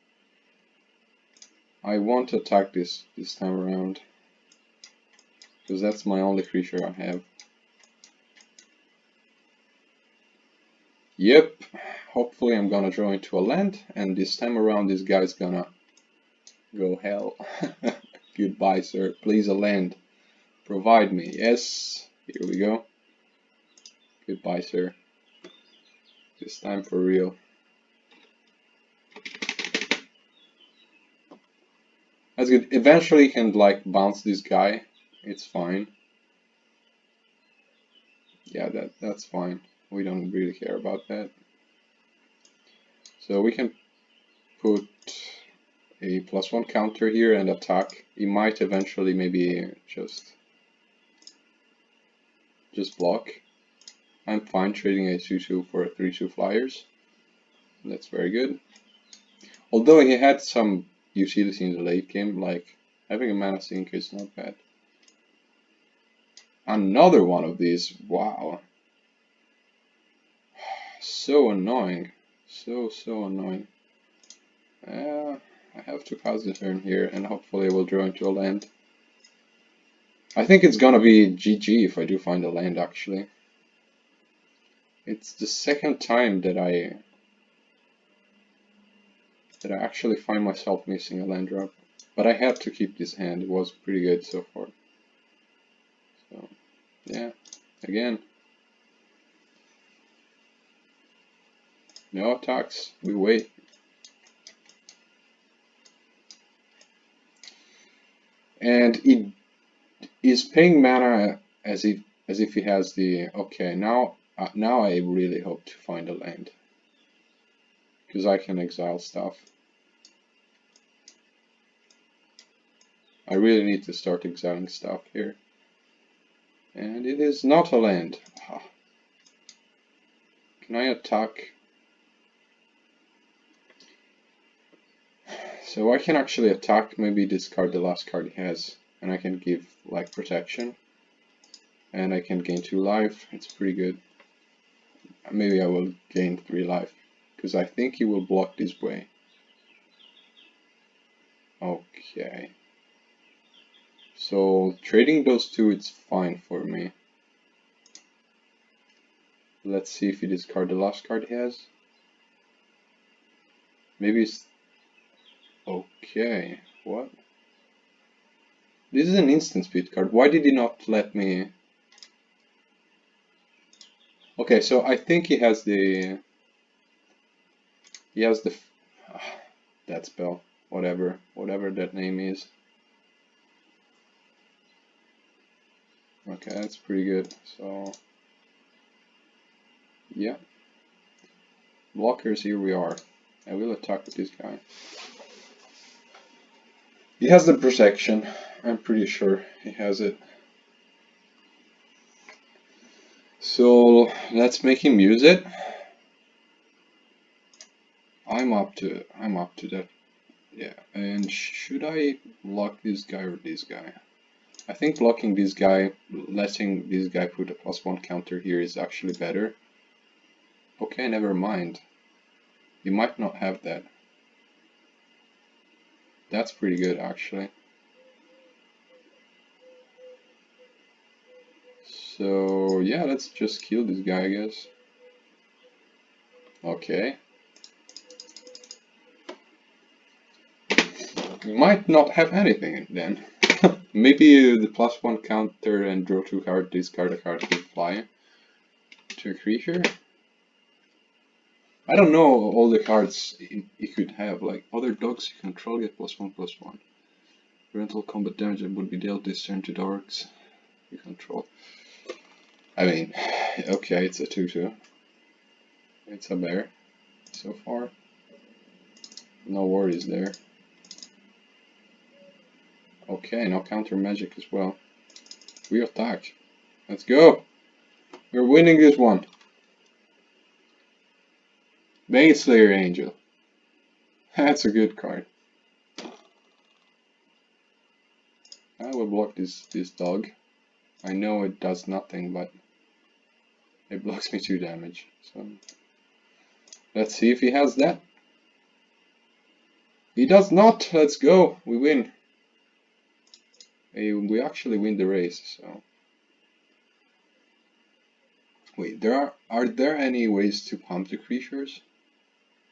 I want to attack this time around, because that's my only creature I have. Yep, hopefully I'm gonna draw into a land, and this time around this guy's gonna go hell. Goodbye, sir. Please a land. Provide me. Yes, here we go. Goodbye, sir. This time for real. That's good. Eventually you can like bounce this guy. It's fine. Yeah, that's fine. We don't really care about that. So we can put a +1 counter here and attack. He might eventually maybe just block. I'm fine trading a 2-2 for a 3-2 flyers. That's very good. Although he had some utility in the late game, like having a mana sink is not bad. Another one of these, wow. So annoying. So annoying. I have to pass the turn here and hopefully I will draw into a land. I think it's gonna be GG if I do find a land actually. It's the second time that I actually find myself missing a land drop. But I had to keep this hand, it was pretty good so far. So, yeah, again. No attacks, we wait. And it is paying mana as if he has the... Okay, now I really hope to find a land. Because I can exile stuff. I really need to start exiling stuff here. And it is not a land. Ah. Can I attack? So I can actually attack, maybe discard the last card he has, and I can give like protection. And I can gain 2 life, it's pretty good. Maybe I will gain 3 life, because I think he will block this way. Okay. So trading those two, it's fine for me. Let's see if he discards the last card he has. Maybe it's... Okay, what? This is an instant speed card. Why did he not let me... Okay, so I think he has the... He has the... that spell. Whatever that name is. Okay, that's pretty good. So... Yeah. Blockers, here we are. I will attack with this guy. He has the protection. I'm pretty sure he has it. So let's make him use it. I'm up to that. Yeah, and should I block this guy or this guy? I think blocking this guy, letting this guy put a +1 counter here is actually better. Okay, never mind. You might not have that. That's pretty good actually. So yeah, let's just kill this guy, I guess. Okay. You might not have anything then. Maybe the +1 counter and draw 2 cards, discard a card to fly to a creature. I don't know all the cards you could have, like other dogs you control get +1/+1. Rental combat damage that would be dealt this turn to dogs you control. I mean, okay, it's a 2/2. It's a bear so far. No worries there. Okay, no counter magic as well. We attack. Let's go! We're winning this one. Baneslayer Angel. That's a good card. I will block this dog. I know it does nothing, but it blocks me 2 damage. So let's see if he has that. He does not. Let's go. We win. We actually win the race. So wait, are there any ways to pump the creatures?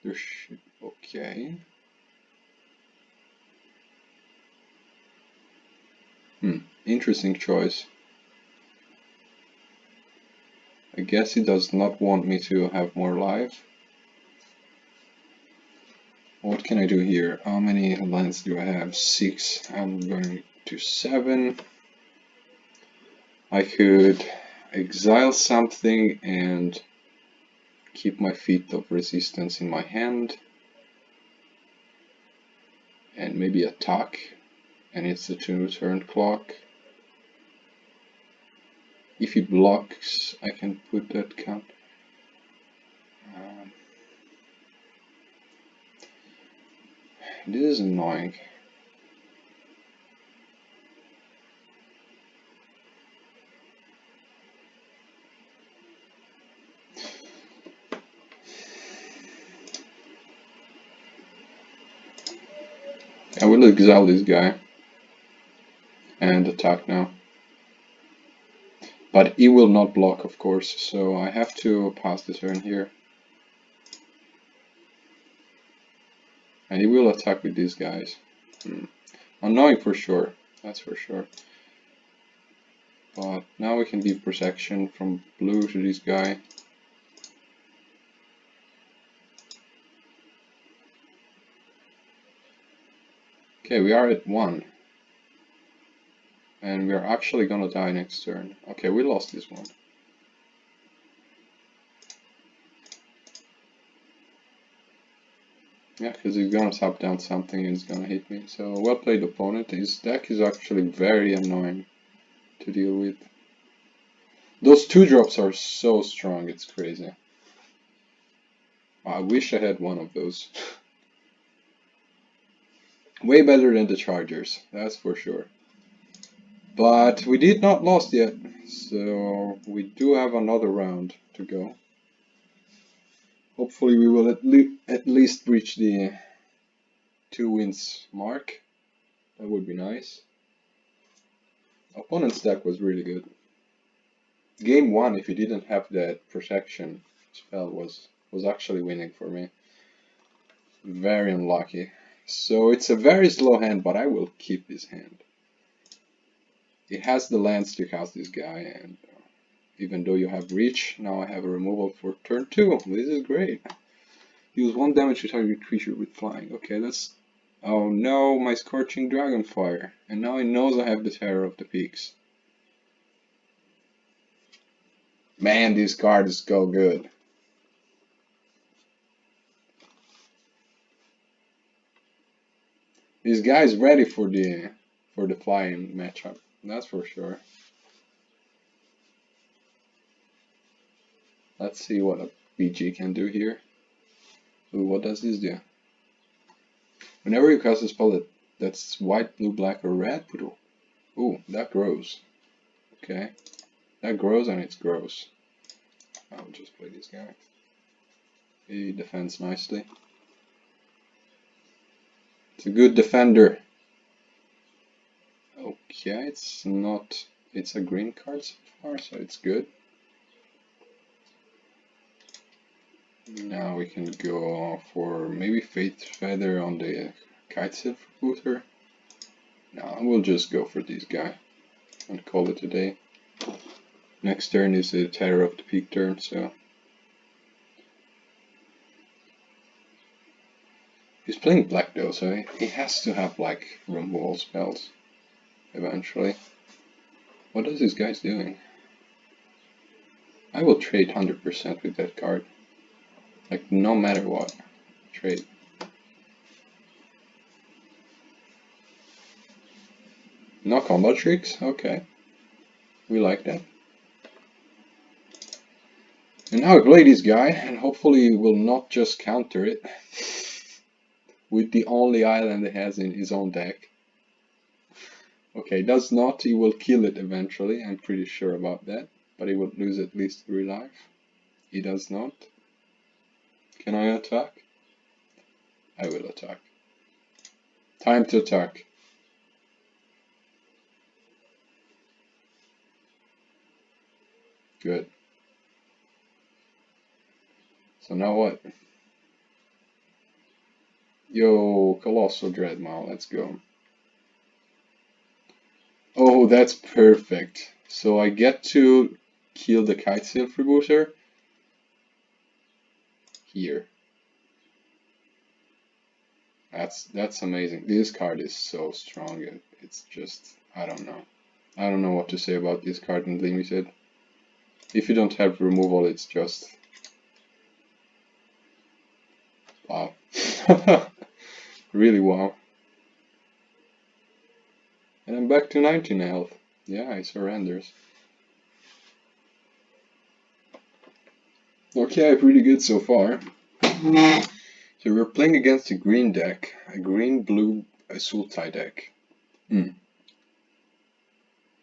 There should. Okay. Interesting choice. I guess he does not want me to have more life. What can I do here? How many lands do I have? 6. I'm going to 7. I could exile something and keep my Feat of Resistance in my hand. And maybe attack. And it's a 2-turn clock. If he blocks, I can put that count. This is annoying. I will exile this guy and attack now. But he will not block, of course, so I have to pass the turn here. And he will attack with these guys. Annoying for sure, that's for sure. But now we can give protection from blue to this guy. Okay, we are at 1. And we are actually gonna die next turn. Okay, we lost this one. Yeah, because he's gonna tap down something and he's gonna hit me. So, well played opponent. His deck is actually very annoying to deal with. Those 2-drops are so strong, it's crazy. I wish I had one of those. Way better than the Chargers, that's for sure. But we did not lost yet, so we do have another round to go. Hopefully we will at least reach the 2 wins mark. That would be nice. Opponent's deck was really good. Game 1, if he didn't have that protection spell, was actually winning for me. Very unlucky. So it's a very slow hand, but I will keep this hand. It has the lands to cast this guy, and even though you have reach, now I have a removal for turn 2. This is great. Use 1 damage to target creature with flying. Okay, that's... Oh no, my Scorching Dragonfire. And now he knows I have the Terror of the Peaks. Man, these cards go good. This guy's ready for the flying matchup. That's for sure. Let's see what a BG can do here. Ooh, what does this do? Whenever you cast a spell that's white, blue, black, or red, put... Ooh, that grows. Okay. That grows and it's gross. I'll just play this guy. He defends nicely. It's a good defender. Okay, it's not... It's a green card so far, so it's good. Now we can go for maybe Faith Feather on the Kitesail Freebooter. No, we'll just go for this guy and call it a day. Next turn is the Terror of the Peak turn, so... He's playing black though, so he has to have like removal spells eventually. What is this guy doing? I will trade 100% with that card. Like, no matter what. Trade. No combo tricks? Okay. We like that. And now I play this guy, and hopefully he will not just counter it with the only island he has in his own deck. Okay, does not, he will kill it eventually, I'm pretty sure about that. But he would lose at least 3 life. He does not. Can I attack? I will attack. Time to attack. Good. So now what? Yo, Colossal Dreadmaw, let's go. Oh, that's perfect. So I get to kill the Kitesail Freebooter here. That's amazing. This card is so strong. It's just I don't know. I don't know what to say about this card in limited. If you don't have removal, it's just wow. Really wow. And I'm back to 19 health. Yeah, he surrenders. Okay, pretty good so far. So we're playing against a green deck, a green-blue Sultai deck.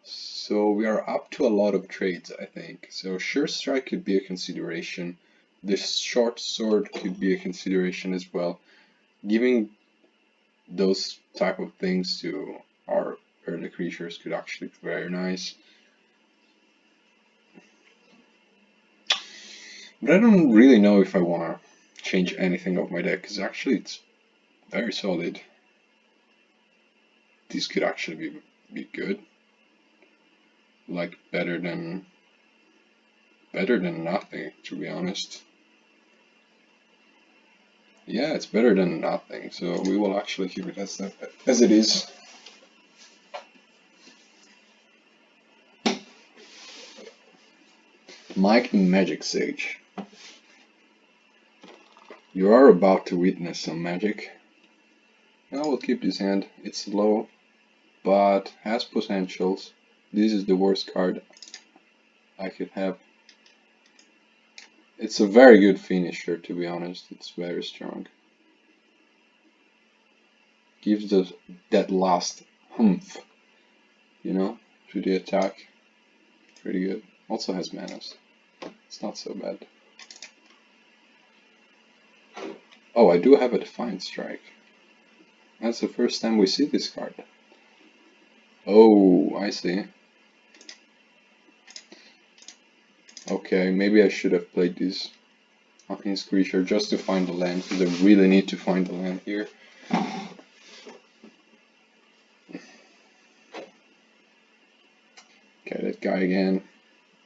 So we are up to a lot of trades, I think. So Sure Strike could be a consideration. This short sword could be a consideration as well. Giving those type of things to our early creatures could actually be very nice. But I don't really know if I want to change anything of my deck, because actually it's very solid. This could actually be good. Like better than nothing, to be honest. Yeah, it's better than nothing, so we will actually keep it as it is. Mike the Magic Sage. You are about to witness some magic. I will keep this hand. It's low, but has potentials. This is the worst card I could have. It's a very good finisher, to be honest. It's very strong. Gives that last humph, you know, to the attack. Pretty good. Also has manas. It's not so bad. Oh, I do have a Defiant Strike. That's the first time we see this card. Oh, I see. Okay, maybe I should have played this Hawkins creature just to find the land, because I really need to find the land here. Okay, that guy again.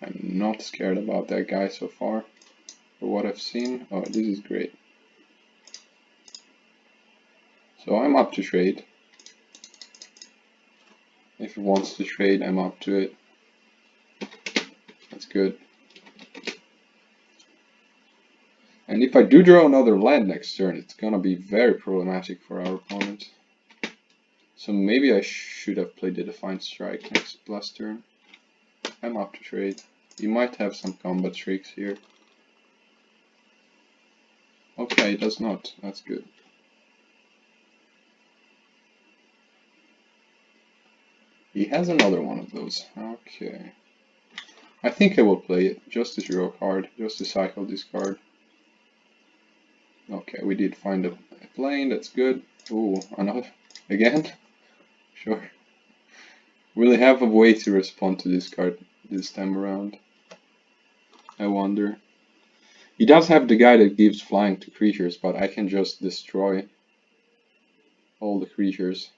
I'm not scared about that guy so far. For what I've seen. Oh, this is great. So I'm up to trade. If he wants to trade, I'm up to it. That's good. And if I do draw another land next turn, it's gonna be very problematic for our opponent. So maybe I should have played the Defiant Strike last turn. I'm up to trade. He might have some combat tricks here. Okay, it does not. That's good. He has another one of those. Okay. I think I will play it just to draw a card, just to cycle this card. Okay, we did find a plane, that's good. Ooh, another. Again? Sure. Will he have a way to respond to this card this time around? I wonder. He does have the guy that gives flying to creatures, but I can just destroy all the creatures.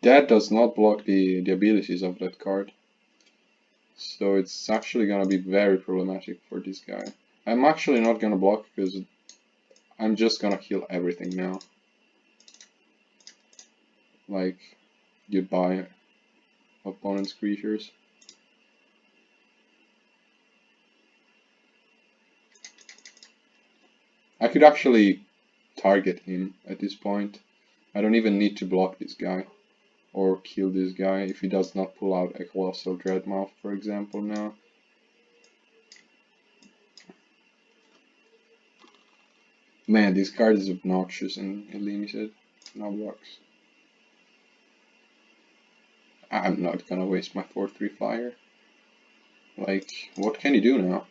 That does not block the abilities of that card. So it's actually gonna be very problematic for this guy. I'm actually not gonna block because I'm just gonna kill everything now. Like, goodbye, opponent's creatures. I could actually target him at this point. I don't even need to block this guy or kill this guy if he does not pull out a Colossal Dreadmouth, for example, now. Man, this card is obnoxious in limited. No blocks. I'm not gonna waste my 4/3 flyer. Like, what can he do now?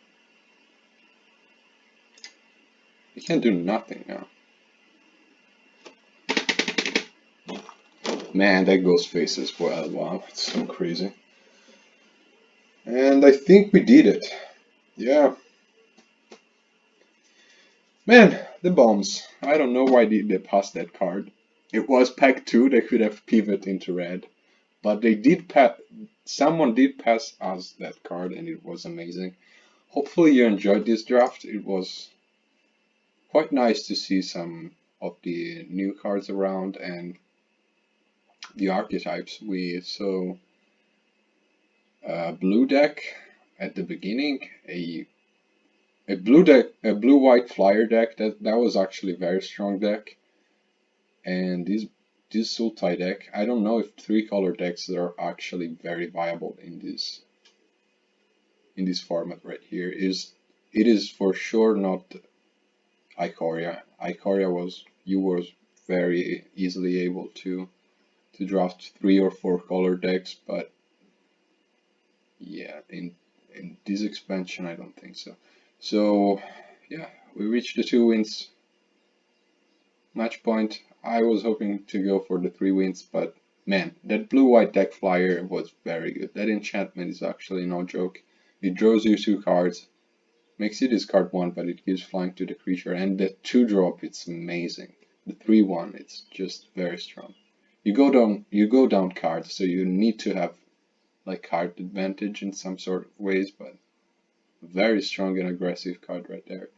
He can do nothing now. Man, that goes face as well. Wow, it's so crazy. And I think we did it. Yeah. Man, the bombs. I don't know why they passed that card. It was pack 2, they could have pivot into red. But they did pass. Someone did pass us that card, and it was amazing. Hopefully you enjoyed this draft. It was quite nice to see some of the new cards around and the archetypes. We saw a blue deck at the beginning, a blue white flyer deck that was actually a very strong deck, and this Sultai deck. I don't know if 3-color decks are actually very viable in this format right here. It is for sure not Ikoria. Ikoria was very easily able to draft 3 or 4-color decks, but yeah, in this expansion I don't think so. So yeah, we reached the 2 wins match point. I was hoping to go for the 3 wins, but man, that blue-white deck flyer was very good. That enchantment is actually no joke. It draws you 2 cards, makes you discard 1, but it gives flying to the creature, and the 2-drop, it's amazing. The 3/1, it's just very strong. You go down cards, so you need to have like card advantage in some sort of ways, but very strong and aggressive card right there.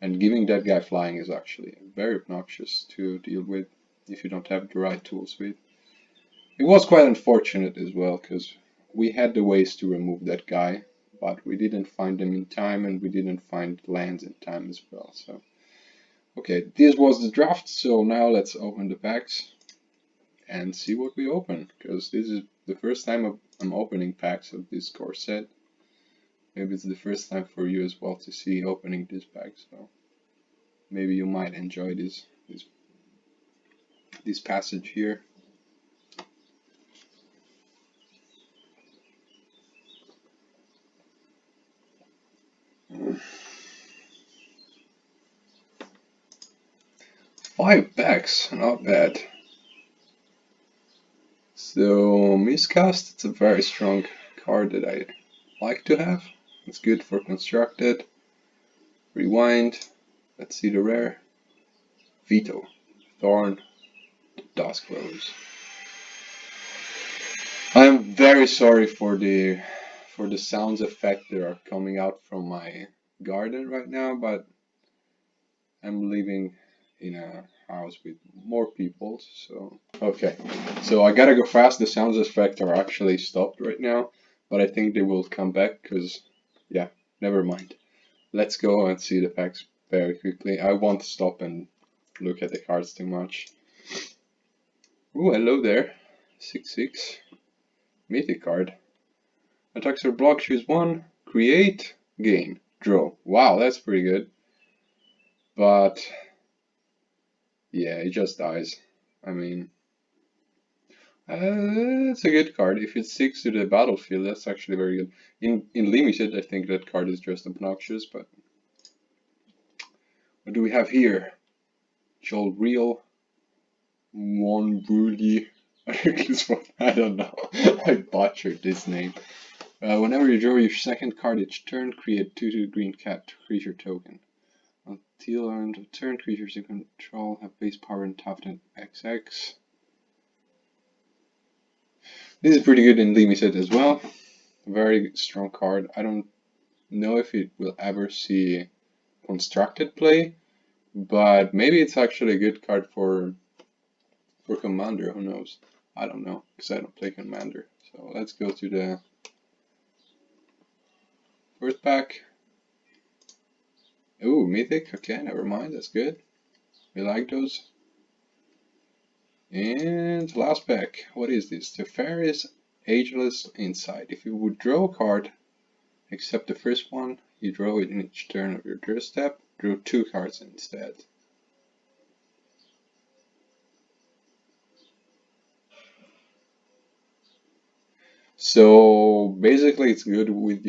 And giving that guy flying is actually very obnoxious to deal with if you don't have the right tools with. It was quite unfortunate as well, because we had the ways to remove that guy, but we didn't find them in time, and we didn't find lands in time as well. So, okay, this was the draft, so now let's open the packs and see what we open, because this is the first time I'm opening packs of this core set. Maybe it's the first time for you as well to see opening this pack, so maybe you might enjoy this passage here. Five packs, not bad. So Miscast, it's a very strong card that I like to have. It's good for constructed. Rewind. Let's see the rare. Veto. Thorn. Duskrose. I am very sorry for the sounds effect that are coming out from my garden right now, but I'm living in a house with more people, so okay. So I gotta go fast. The sounds effect are actually stopped right now, but I think they will come back because, yeah, never mind. Let's go and see the packs very quickly. I won't stop and look at the cards too much. Ooh, hello there. 6/6. Mythic card. Attacks or block, choose 1. Create, gain, draw. Wow, that's pretty good. But yeah, it just dies. I mean, it's a good card. If it sticks to the battlefield, that's actually very good. In limited, I think that card is just obnoxious, but what do we have here? Jolreal, Monbruli. I don't know. I butchered this name. Whenever you draw your second card each turn, create 2/2 green cat creature token. Until end of turn, creatures you control have base power and toughness XX. This is pretty good in limited as well. Very strong card. I don't know if it will ever see constructed play, but maybe it's actually a good card for Commander. Who knows? I don't know, because I don't play Commander. So let's go to the first pack. Ooh, Mythic. Okay, never mind. That's good. We like those. And last pack. What is this? Teferi's Ageless Insight. If you would draw a card, except the first one, you draw it in each turn of your draw step. Draw 2 cards instead. So basically, it's good with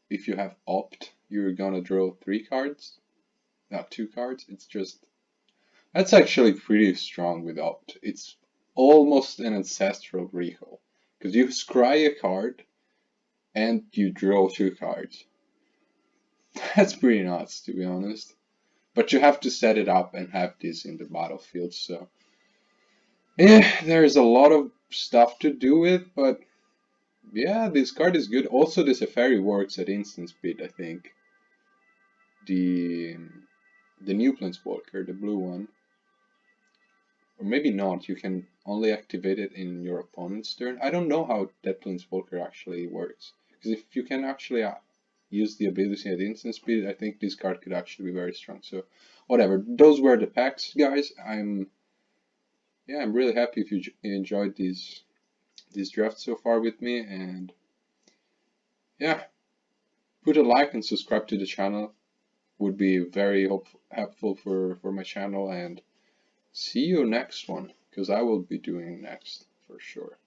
if you have opt, you're gonna draw 3 cards, not 2 cards. It's just that's actually pretty strong with opt. It's almost an ancestral recall because you scry a card and you draw 2 cards. That's pretty nuts, to be honest. But you have to set it up and have this in the battlefield. So yeah, there's a lot of stuff to do with, but yeah, this card is good. Also, the Teferi works at instant speed, I think. The new Planeswalker, the blue one. or maybe not, you can only activate it in your opponent's turn. I don't know how Dead Planeswalker actually works, because if you can actually use the ability at instant speed, I think this card could actually be very strong. So whatever, those were the packs, guys. I'm really happy if you enjoyed these drafts so far with me, and yeah, put a like and subscribe to the channel. Would be very helpful for my channel, and see you next one, because I will be doing next for sure.